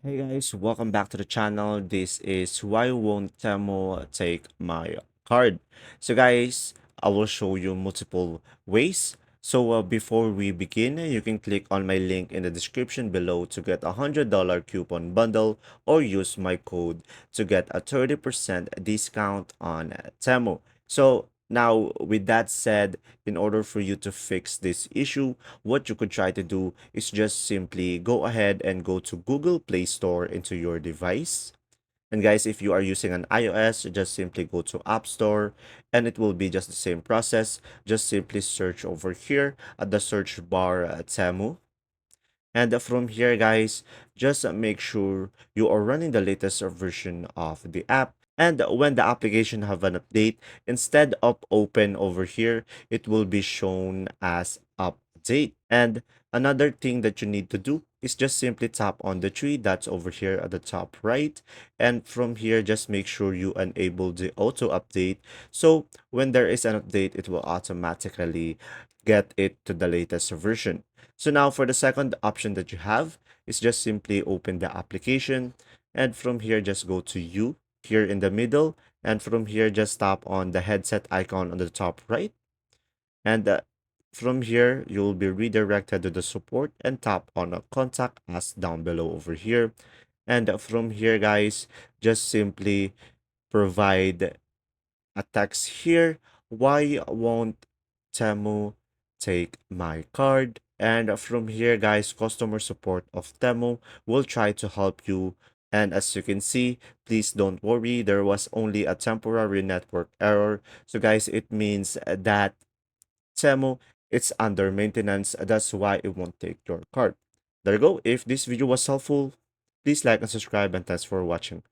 Hey guys, welcome back to the channel. This is why won't Temu take my card. So guys, I will show you multiple ways. So before we begin, you can click on my link in the description below to get a $100 coupon bundle or use my code to get a 30% discount on Temu. So now with that said, in order for you to fix this issue, what you could try to do is just simply go ahead and go to Google Play Store into your device. And guys, if you are using an iOS, just simply go to App Store and it will be just the same process. Just simply search over here at the search bar Temu. And from here, guys, just make sure you are running the latest version of the app. And when the application have an update, instead of open over here, it will be shown as update. And another thing that you need to do is just simply tap on the tree that's over here at the top right. And from here, just make sure you enable the auto update. So when there is an update, it will automatically get it to the latest version. So now for the second option that you have is just simply open the application, and from here just go to you here in the middle, and from here just tap on the headset icon on the top right, and from here you'll be redirected to the support and tap on a contact us down below over here. And from here, guys, just simply provide a text here. Why won't Temu take my card? And from here, guys, customer support of Temu will try to help you. And as you can see, please don't worry, there was only a temporary network error. So guys, it means that Temu, it's under maintenance. That's why it won't take your card. There you go. If this video was helpful, please like and subscribe, and thanks for watching.